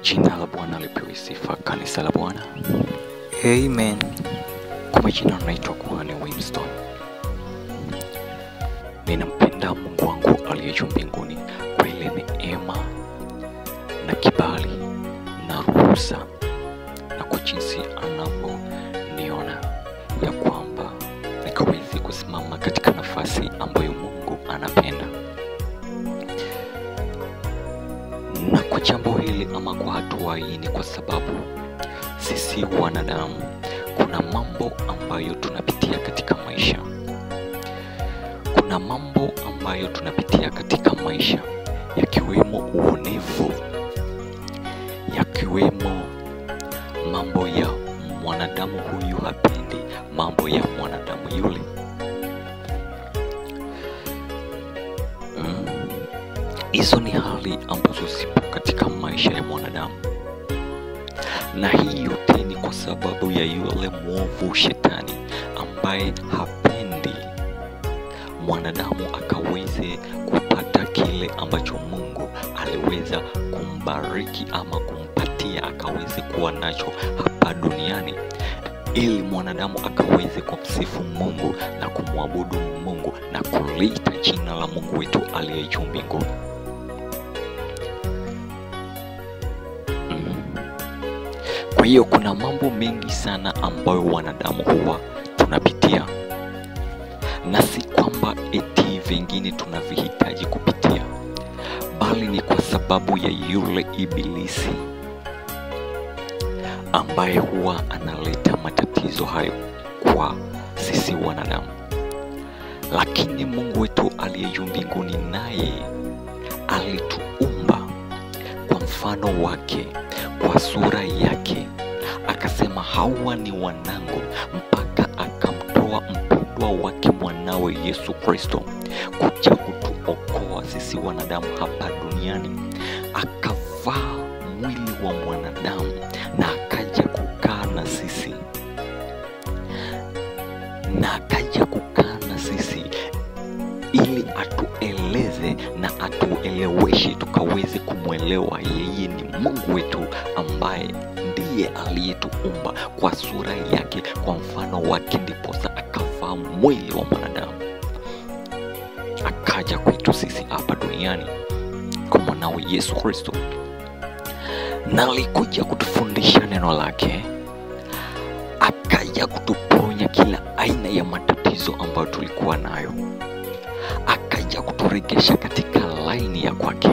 Jina la Bwana lipewe sifa, kanisa la Bwana. Amen. Kwa majina naitwa Kuhani Winston. Ninampenda Mungu wangu aliye juu mbinguni kwa ile neema na kibali na ruhusa na kwa jinsi anavyoniona ya kwamba nikaweze kusimama katika nafasi ambayo Mungu anapenda. Na kwa jambo hili ama kwa hatua hii ni kwa sababu sisi wanadamu kuna mambo ambayo tunapitia katika maisha. Kuna mambo ambayo tunapitia katika maisha yakiwemo uonevu, yakiwemo mambo ya mwanadamu huyu hapendi mambo ya mwanadamu yule. Hizo ni hali ambazo zipo katika maisha ya mwanadamu. Na hii yote ni kwa sababu ya yule mwovu Shetani ambaye hapendi mwanadamu akaweze kupata kile ambacho Mungu aliweza kumbariki ama kumpatia akaweze kuwa nacho hapa duniani, ili mwanadamu akaweze kumsifu Mungu na kumwabudu Mungu na kuliita jina la Mungu wetu aliye juu mbinguni. Kwa hiyo kuna mambo mengi sana ambayo wanadamu huwa tunapitia, na si kwamba eti vingine tunavihitaji kupitia, bali ni kwa sababu ya yule ibilisi ambaye huwa analeta matatizo hayo kwa sisi wanadamu. Lakini Mungu wetu aliye juu mbinguni naye alituumba kwa mfano wake, kwa sura yake, akasema hawa ni wanangu, mpaka akamtoa mpendwa wake mwanawe Yesu Kristo kuja kutuokoa sisi wanadamu hapa duniani. Akavaa mwili wa mwanadamu na akaja kukaa na sisi, ili atueleze na atueleweshe tukaweze kumwelewa yeye ni Mungu wetu ambaye ndiye aliyetuumba kwa sura yake, kwa mfano wake, ndiposa akavaa mwili wa mwanadamu akaja kwetu sisi hapa duniani kwa mwanawe Yesu Kristo, na alikuja kutufundisha neno lake, akaja kutuponya kila aina ya matatizo ambayo tulikuwa nayo, akaja kuturegesha katika laini ya kwake,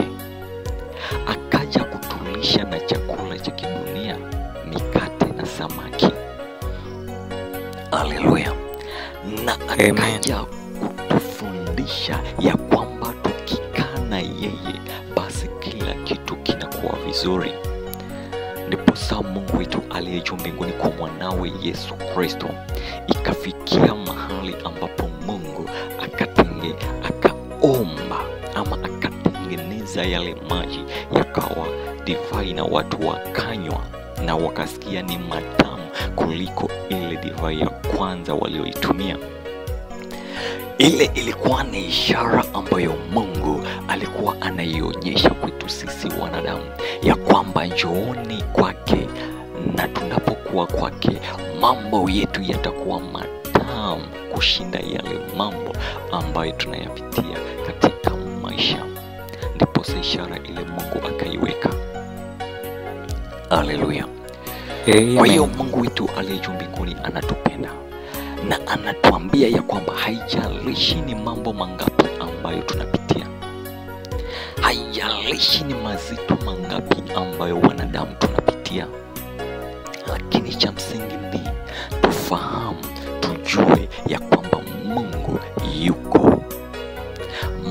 akaja kutulisha na chakula cha kidunia, mikate na samaki. Haleluya. Na akaja kutufundisha ya kwamba tukikaa na yeye basi kila kitu kinakuwa vizuri. Ndiposa Mungu wetu aliye juu mbinguni kwa mwanawe Yesu Kristo ikafikia mahali ambapo Mungu akaomba ama akatengeneza yale maji yakawa divai, na watu wakanywa na wakasikia ni matamu kuliko ile divai ya kwanza walioitumia. Ile ilikuwa ni ishara ambayo Mungu alikuwa anaionyesha kwetu sisi wanadamu ya kwamba njooni kwake, na tunapokuwa kwake mambo yetu yatakuwa matamu kushinda yale mambo ambayo tunayapitia katika maisha. Ndipo ishara ile Mungu akaiweka. Haleluya. Kwa hiyo Mungu wetu aliye juu mbinguni anatupenda na anatuambia ya kwamba haijalishi ni mambo mangapi ambayo tunapitia, haijalishi ni mazito mangapi ambayo wanadamu tunapitia, lakini cha msingi ni tufahamu, tujue ya kwamba Mungu yuko,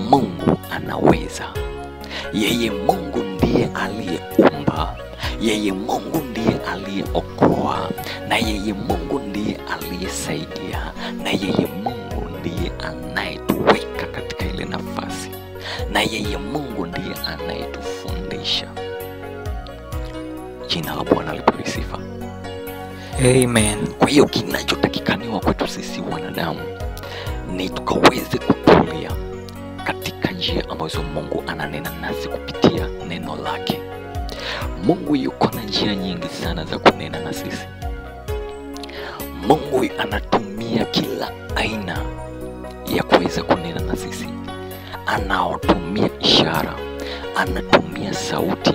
Mungu anaweza. Yeye Mungu ndiye aliyeumba, yeye Mungu ndiye aliyeokoa, na yeye Mungu ndiye aliyesaidia, na yeye Mungu ndiye anayetuweka katika ile nafasi, na yeye Mungu ndiye anayetufundisha. Jina la Bwana lipewe sifa. Amen. Kwa hiyo kinachotakikaniwa kwetu sisi wanadamu ni tukaweze kutulia katika njia ambazo Mungu ananena nasi kupitia neno lake. Mungu yuko na njia nyingi sana za kunena na sisi. Mungu anatumia kila aina ya kuweza kunena na sisi. Anaotumia ishara, anatumia sauti,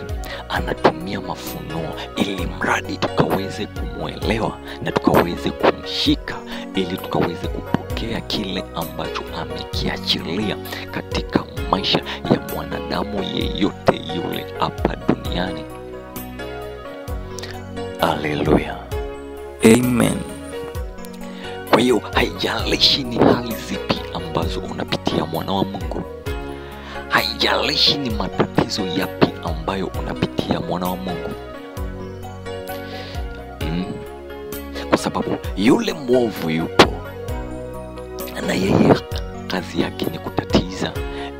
anatumia mafunuo, ili mradi tukaweze kumwelewa na tukaweze kumshika, ili tukaweze kupokea kile ambacho amekiachilia katika maisha ya mwanadamu yeyote yule hapa duniani. Haleluya. Amen. Kwa hiyo haijalishi ni hali zipi ambazo unapitia, mwana wa Mungu. Haijalishi ni matatizo yapi ambayo unapitia, mwana wa Mungu. Kwa sababu yule mwovu yupo, na yeye kazi yake ni kutatiza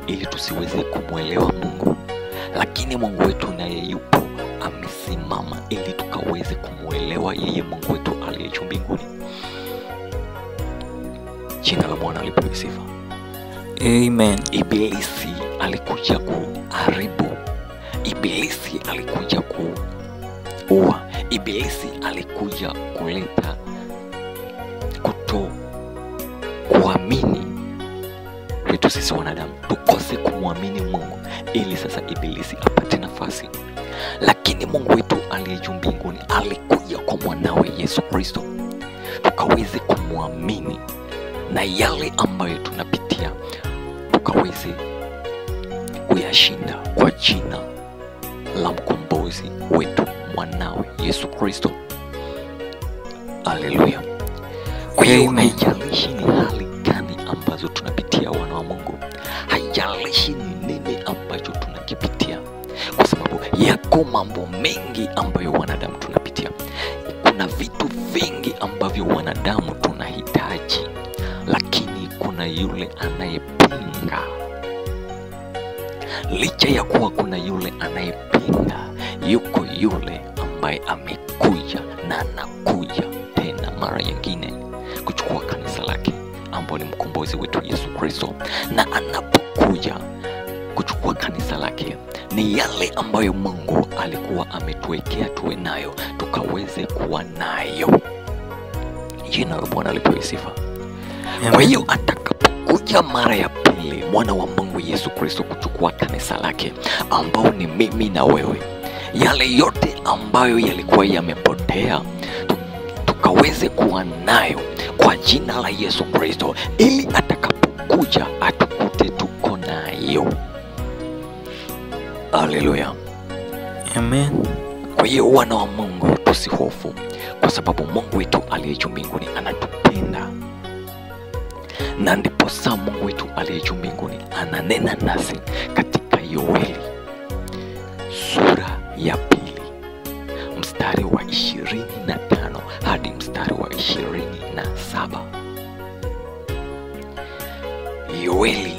ili tusiweze kumwelewa Mungu. Lakini Mungu wetu naye yupo amesimama ili tukaweze kumwelewa yeye Mungu wetu aliye juu mbinguni. Jina la Bwana lipewe sifa. Amen. Ibilisi alikuja kuharibu. Ibilisi alikuja kuua. Ibilisi alikuja kuleta kuamini wetu sisi wanadamu, tukose kumwamini Mungu, ili sasa ibilisi apate nafasi. Lakini Mungu wetu aliye juu mbinguni alikuja kwa mwanawe Yesu Kristo tukaweze kumwamini, na yale ambayo tunapitia tukaweze kuyashinda kwa jina la mkombozi wetu mwanawe Yesu Kristo. Haleluya. Kwa hiyo haijalishi ni hali gani ambazo tunapitia, wana wa Mungu, haijalishi ni nini ambacho tunakipitia, kwa sababu yako mambo mengi ambayo wanadamu tunapitia. Kuna vitu vingi ambavyo wanadamu tunahitaji, lakini kuna yule anayepinga. Licha ya kuwa kuna yule anayepinga, yuko yule ambaye amekuja na anakuja tena mara nyingine kuchukua kanisa lake, ambao ni mkombozi wetu Yesu Kristo. Na anapokuja kuchukua kanisa lake, ni yale ambayo Mungu alikuwa ametuwekea tuwe nayo, tukaweze kuwa nayo. Jina la Bwana lipewe sifa. Kwa hiyo atakapokuja mara ya pili, mwana wa Mungu Yesu Kristo kuchukua kanisa lake, ambao ni mimi na wewe, yale yote ambayo yalikuwa yamepotea tukaweze kuwa nayo kwa jina la Yesu Kristo, ili atakapokuja atukute tuko nayo. Haleluya. Amen. Kwa hiyo wana wa Mungu, tusihofu, kwa sababu Mungu wetu aliye juu mbinguni anatupenda, na ndipo saa Mungu wetu aliye juu mbinguni ananena nasi katika Yoeli sura ya 2 mstari wa 25 hadi mstari wa 27. Yoeli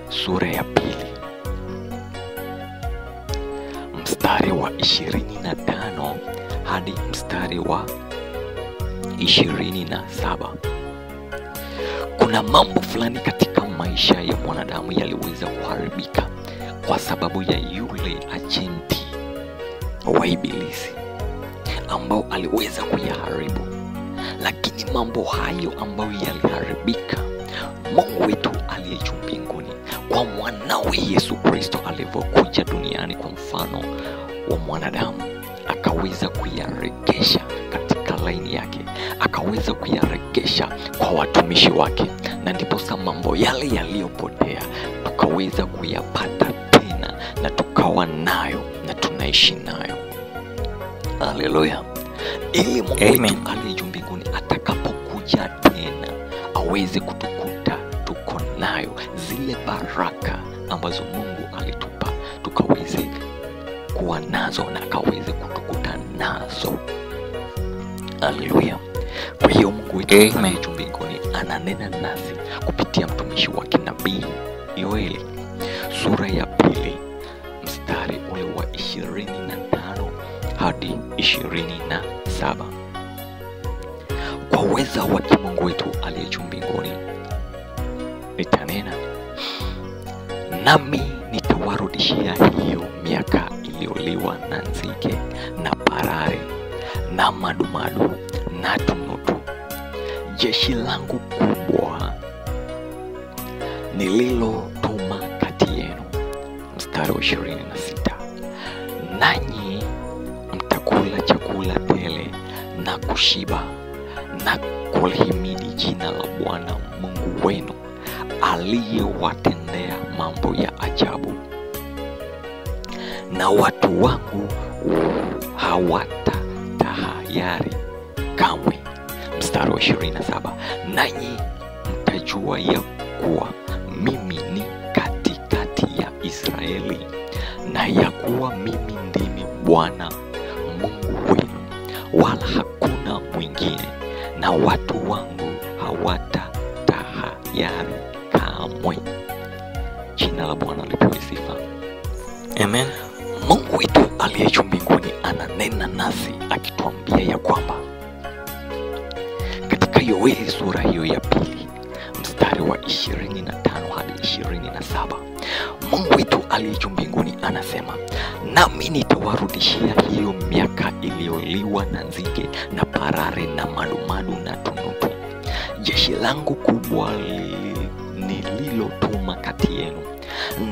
sura ya 2 mstari wa 25 hadi mstari wa 27. Kuna mambo fulani katika maisha ya mwanadamu yaliweza kuharibika kwa sababu ya yule ajenti wa ibilisi ambao aliweza kuyaharibu. Lakini mambo hayo ambayo yaliharibika, Mungu wetu aliye juu mbinguni kwa mwanawe Yesu Kristo alivyokuja duniani kwa mfano wa mwanadamu, akaweza kuyaregesha katika laini yake, akaweza kuyaregesha kwa watumishi wake, na ndipo sasa mambo yale yaliyopotea tukaweza kuyapata tena, na tukawa nayo na tunaishi nayo. Haleluya. Ili Mungu wetu aliye juu mbinguni atakapokuja tena aweze kutukuta tuko nayo zile baraka ambazo Mungu alitupa, tukaweze kuwa nazo na akaweze kutukuta nazo. Haleluya. Kwa hiyo Mungu wetu aliye juu mbinguni ananena nasi kupitia mtumishi wake nabii Yoeli sura ya 2 mstari ule wa 25 hadi 27. Kwa uweza wa Mungu wetu aliye juu mbinguni nitanena, nami nitawarudishia hiyo miaka iliyoliwa na nzige na parare na madumadu na tunutu, jeshi langu kubwa nililotuma kati yenu. Mstari wa 26, nanyi mtakula chakula tele na kushiba na kulihimidi jina la Bwana Mungu wenu aliyewatendea mambo ya ajabu, na watu wangu hawatatahayari kamwe. Mstari wa 27, nanyi mtajua ya kuwa mimi ni katikati ya Israeli, na ya kuwa mimi ndimi Bwana Mungu wenu, wala hakuna mwingine, na watu wangu hawatatahayari kamwe. Jina la Bwana lipewe sifa. Amen. Mungu wetu aliye juu mbinguni ananena nasi akituambia ya kwamba katika Yoeli sura hiyo ya 2 mstari wa 25 hadi 27, Mungu wetu aliye juu mbinguni anasema, nami nitawarudishia hiyo miaka iliyoliwa na nzige na parare na madumadu na tunutu, jeshi langu kubwa nililotuma kati yenu,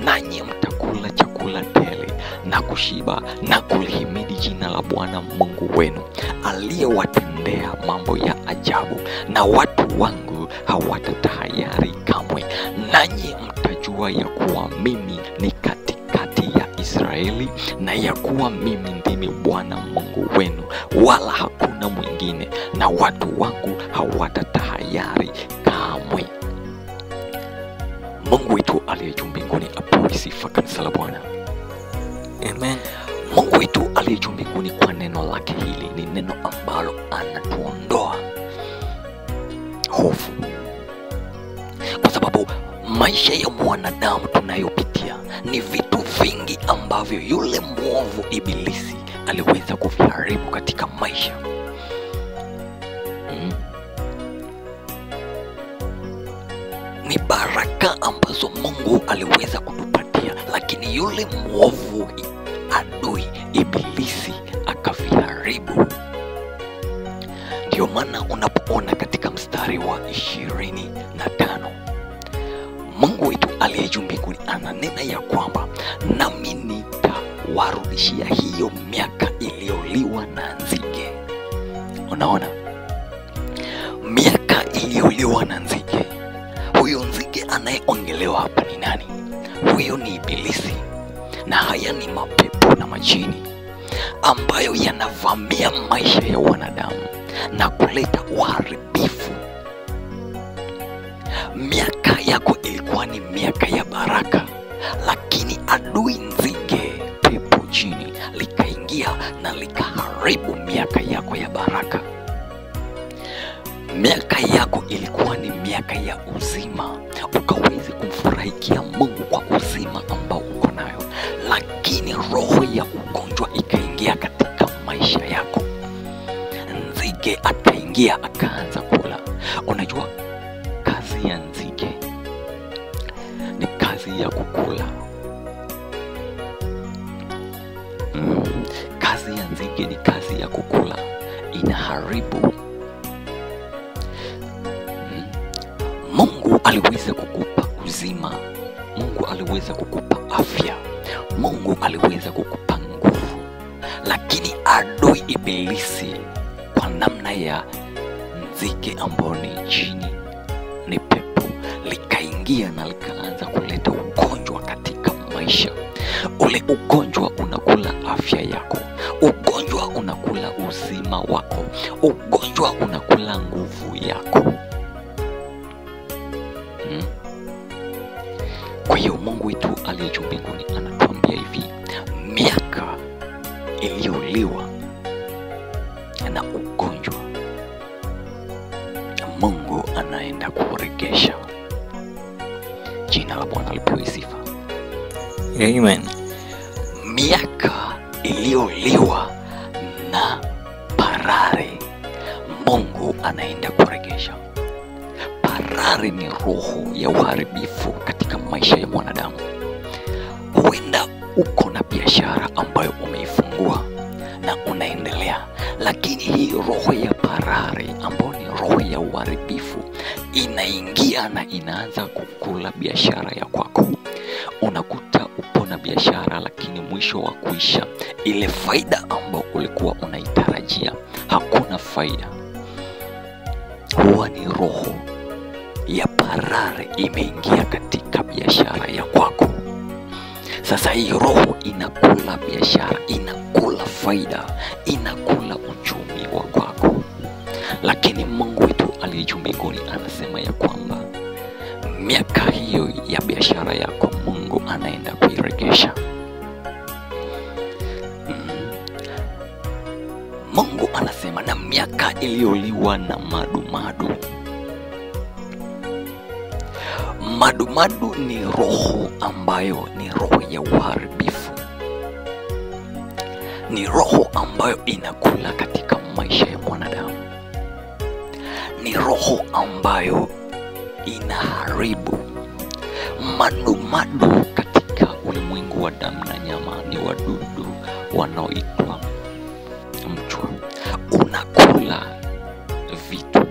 nanyi mtakula chakula tele na kushiba na kulihimidi jina la Bwana Mungu wenu aliyewatendea mambo ya ajabu, na watu wangu hawatatahayari kamwe. Nanyi mtajua ya kuwa mimi ni katikati ya Israeli, na ya kuwa mimi ndimi Bwana Mungu wenu, wala hakuna mwingine, na watu wangu hawatatahayari kamwe. Mungu wetu aliye juu mbinguni apewe sifa, kanisa la Bwana. Amen. Mungu wetu aliye juu mbinguni, kwa neno lake hili, ni neno ambalo anatuondoa hofu, kwa sababu maisha ya mwanadamu tunayopitia ni vitu vingi ambavyo yule mwovu Ibilisi aliweza kuviharibu katika maisha. Ni baraka ambazo Mungu aliweza kutupatia, lakini yule mwovu adui Ibilisi akaviharibu. Ndio maana unapoona katika mstari wa 25, Mungu wetu aliye juu mbinguni ananena ya kwamba nami nitawarudishia hiyo miaka iliyoliwa na nzige. Unaona, miaka iliyoliwa na nzige. Huyo nzige anayeongelewa hapa ni nani? Huyo ni Ibilisi, na haya ni mapepo na majini ambayo yanavamia maisha ya wanadamu na kuleta uharibifu. Miaka yako ilikuwa ni miaka ya baraka, lakini adui nzige, pepo jini, likaingia na likaharibu miaka yako ya baraka. Miaka yako ilikuwa ni miaka ya uzima, ukaweze kumfurahikia Mungu kwa uzima ambao uko nayo, lakini roho ya ugonjwa ikaingia katika maisha yako. Nzige akaingia akaanza kula. Unajua kazi ya nzige ni kazi ya kukula. Kazi ya nzige ni kazi ya kukula, inaharibu. Mungu aliweza kukupa uzima, Mungu aliweza kukupa afya, Mungu aliweza kukupa nguvu, lakini adui Ibilisi kwa namna ya nzige ambao ni jini, ni pepo, likaingia na likaanza kuleta ugonjwa katika maisha. Ule ugonjwa unakula afya yako, ugonjwa unakula uzima wako, ugonjwa unakula nguvu yako. Kwa hiyo Mungu wetu aliye juu mbinguni anatuambia hivi, miaka iliyoliwa na ugonjwa Mungu anaenda kurejesha. Jina la Bwana lipewe sifa. Amen. Miaka iliyoliwa na parare Mungu anaenda kurejesha. Parare ni roho ya uharibifu katika maisha ya mwanadamu. Huenda uko na biashara ambayo lakini hii roho ya parare ambayo ni roho ya uharibifu inaingia na inaanza kukula biashara ya kwako. Unakuta upo na biashara, lakini mwisho wa kuisha ile faida ambayo ulikuwa unaitarajia hakuna faida. Huwa ni roho ya parare imeingia katika biashara ya kwako. Sasa hii roho inakula biashara, inakula faida, inakula uchumi wa kwako. Lakini Mungu wetu aliye juu mbinguni anasema ya kwamba miaka hiyo ya biashara yako Mungu anaenda kuirejesha. Mungu anasema na miaka iliyoliwa na madumadu. Madumadu ni roho ambayo ni roho ya uharibifu. Ni roho ambayo inakula katika maisha ya mwanadamu. Ni roho ambayo inaharibu. Madumadu katika ulimwengu wa damu na nyama ni wadudu wanaoitwa mchwa. Unakula vitu.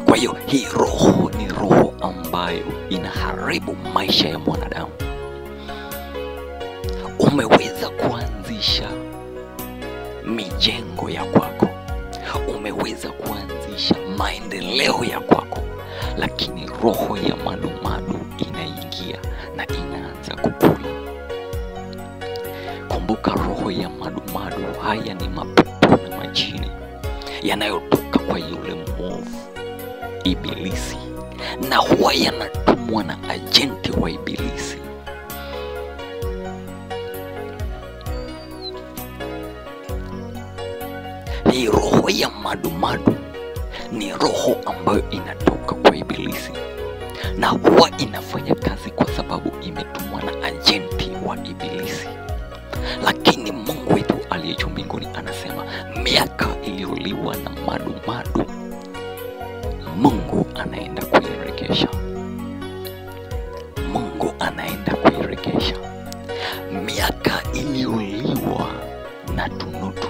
Kwa hiyo hii roho ni roho ambayo inaharibu maisha ya mwanadamu. Umeweza kuanzisha mijengo ya kwako, umeweza kuanzisha maendeleo ya kwako, lakini roho ya madumadu inaingia na inaanza kukula. Kumbuka, roho ya madumadu haya ni mapepo na majini yanayotoka kwa yule mwovu Ibilisi, na huwa yanatumwa na ajenti wa Ibilisi. Hii roho ya madumadu ni roho ambayo inatoka kwa Ibilisi, na huwa inafanya kazi kwa sababu imetumwa na ajenti wa Ibilisi. Lakini Mungu wetu aliye juu mbinguni anasema miaka iliyoliwa na madumadu Mungu anaenda kuirejesha. Mungu anaenda kuirejesha. Miaka iliyoliwa na tunutu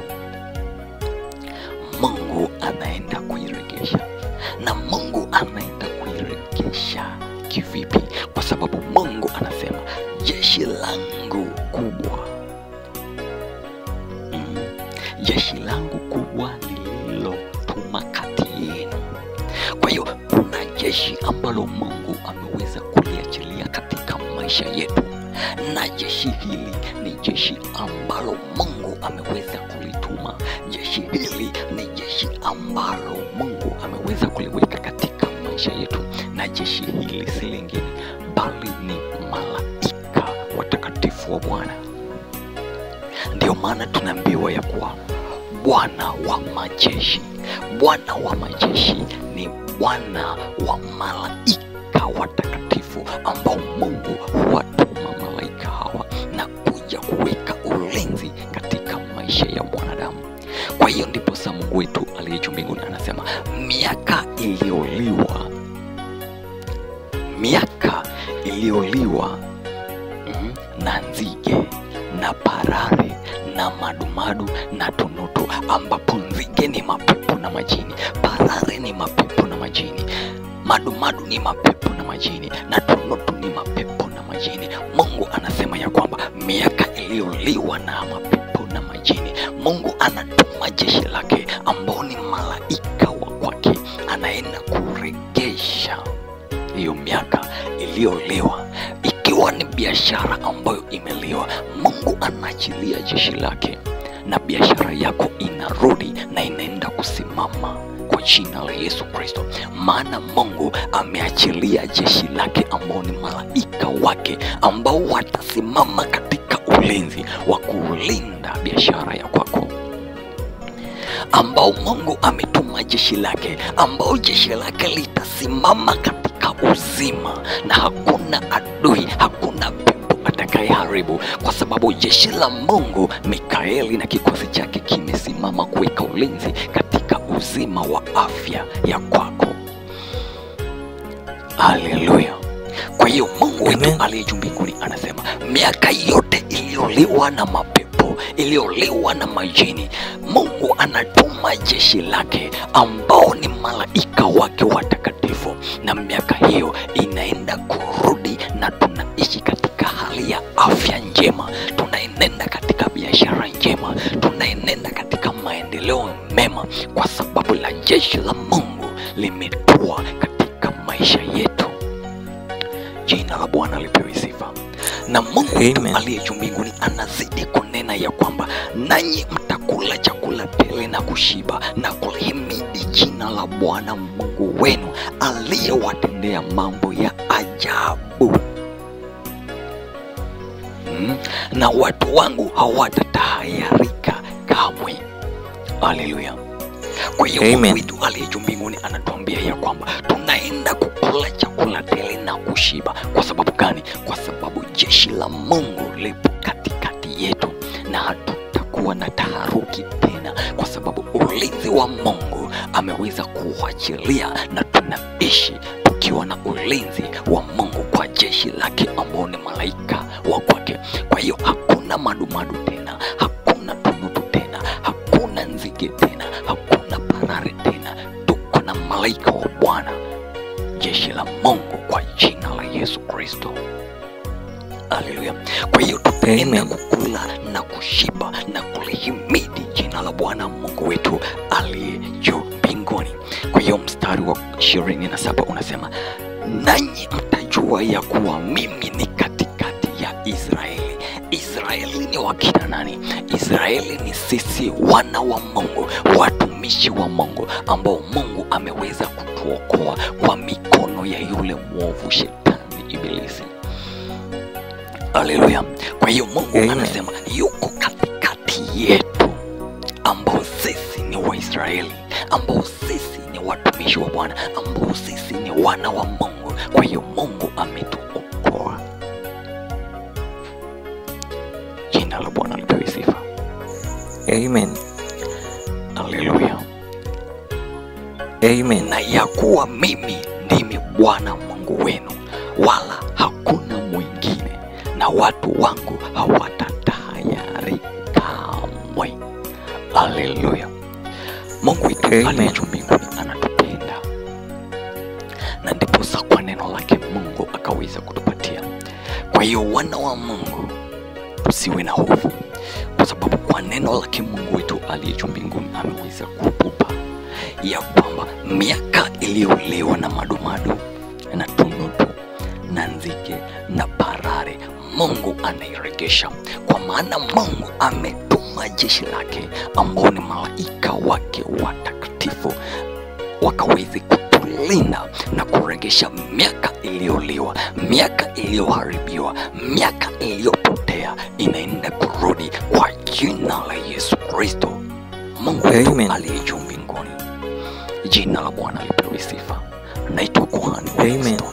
Mungu anaenda kuirejesha. Na Mungu anaenda kuirejesha kivipi? Kwa sababu Mungu anasema jeshi langu kubwa, jeshi langu kubwa lililotuma kati yenu. Kwa hiyo kuna jeshi ambalo Mungu ameweza kuliachilia katika maisha yetu, na jeshi hili ni jeshi ambalo Mungu ameweza kulituma. Jeshi hili ni jeshi ambalo Mungu ameweza kuliweka katika maisha yetu, na jeshi hili si lingine bali ni malaika watakatifu wa Bwana. Ndio maana tunaambiwa ya kuwa Bwana wa majeshi, Bwana wa majeshi ni Bwana wa malaika watakatifu ambao Mungu huwatuma malaika hawa na kuja kuweka ulinzi katika maisha ya mwanadamu. Kwa hiyo ndipo sa Mungu wetu aliye juu mbinguni anasema miaka iliyoliwa na nzige na parare na madumadu na tunutu, ambapo nzige ni mapepo na majini, parare ni mapepo na majini, madumadu ni mapepo na majini, na tunutu ni mapepo na majini. Mungu anasema ya kwamba miaka iliyoliwa na mapepo na majini, Mungu anatuma jeshi lake ambao ni malaika wa kwake, anaenda kurejesha hiyo miaka iliyoliwa. Ikiwa ni biashara ambayo imeliwa, Mungu anaachilia jeshi lake na biashara yako inarudi na inaenda kusimama kwa jina la Yesu Kristo. Maana Mungu ameachilia jeshi lake ambao ni malaika wake ambao watasimama katika ulinzi wa kulinda biashara ya kwako, ambao Mungu ametuma jeshi lake, ambao jeshi lake litasimama katika uzima, na hakuna adui, hakuna pepo atakayeharibu, kwa sababu jeshi la Mungu Mikaeli na kikosi chake kimesimama kuweka ulinzi katika uzima wa afya ya kwako. Haleluya. Kwa hiyo Mungu wetu aliye juu mbinguni anasema miaka yote iliyoliwa na mapepo, iliyoliwa na majini, Mungu anatuma jeshi lake ambao ni malaika wake watakatifu, na miaka hiyo inaenda kurudi, na tunaishi katika hali ya afya njema, tunaenenda katika biashara njema, tunaenenda katika maendeleo mema, kwa sababu la jeshi la Mungu limetua katika maisha yetu. Jina la Bwana lipewe sifa. Na Mungu aliye juu mbinguni anazidi kunena ya kwamba nanyi mtakula chakula tele na kushiba na kulihimidi jina la Bwana Mungu wenu aliyewatendea mambo ya ajabu. Na watu wangu hawatatahayarika kamwe. Haleluya. Kwa hiyo Mungu wetu aliye juu mbinguni anatuambia ya kwamba tunaenda kukula chakula tele na kushiba. Kwa sababu gani? Kwa sababu jeshi la Mungu lipo katikati yetu, na hatutakuwa na taharuki tena, kwa sababu ulinzi wa Mungu ameweza kuachilia, na tunaishi tukiwa na ulinzi wa Mungu kwa jeshi lake ambao ni malaika wa kwake. Kwa hiyo hakuna madumadu tena, hakuna tunutu tena, hakuna nzige tena, hakuna parare tena. Tuko na malaika wa Bwana, jeshi la Mungu, kwa jina la Yesu Kristo. Haleluya. Kwa hiyo tutaenda kukula na kushiba na kulihimidi jina la Bwana Mungu wetu aliye juu mbinguni. Kwa hiyo mstari wa 27 unasema, nanyi mtajua ya kuwa mimi ni katikati ya Israeli. Israeli ni wakina nani? Israeli ni sisi wana wa Mungu, watumishi wa Mungu, ambao Mungu ameweza kutuokoa kwa mikono ya yule mwovu shetani ibilisi. Haleluya. Kwa hiyo Mungu anasema yuko katikati yetu, ambao sisi ni Waisraeli, ambao sisi ni watumishi wa Bwana, ambao sisi ni wana wa Mungu. Kwa hiyo Mungu ametuokoa. Jina la Bwana lipewe sifa. Amen. Haleluya. Amen. Na ya kuwa mimi ndimi Bwana Mungu wenu, wala hakuna mwingine, na watu wangu hawatatahayarika kamwe. Haleluya. Mungu wetu aliye juu mbinguni anatupenda, na ndipo kwa neno lake Mungu akaweza kutupatia. Kwa hiyo wana wa Mungu, tusiwe na hofu, kwa sababu kwa neno lake Mungu wetu aliye juu mbinguni ameweza kutupa ya kwamba miaka iliyoliwa na madumadu na tunutu na nzige na parare, Mungu anairegesha, kwa maana Mungu ametuma jeshi lake ambao ni malaika wake watakatifu, wakaweze kutulinda na kuregesha miaka iliyoliwa, miaka iliyoharibiwa, miaka iliyopotea inaenda kurudi kwa jina la Yesu Kristo. Mungu wetu aliye juu mbinguni, jina la Bwana lipewe sifa. Naitwa Kuhani Kristo.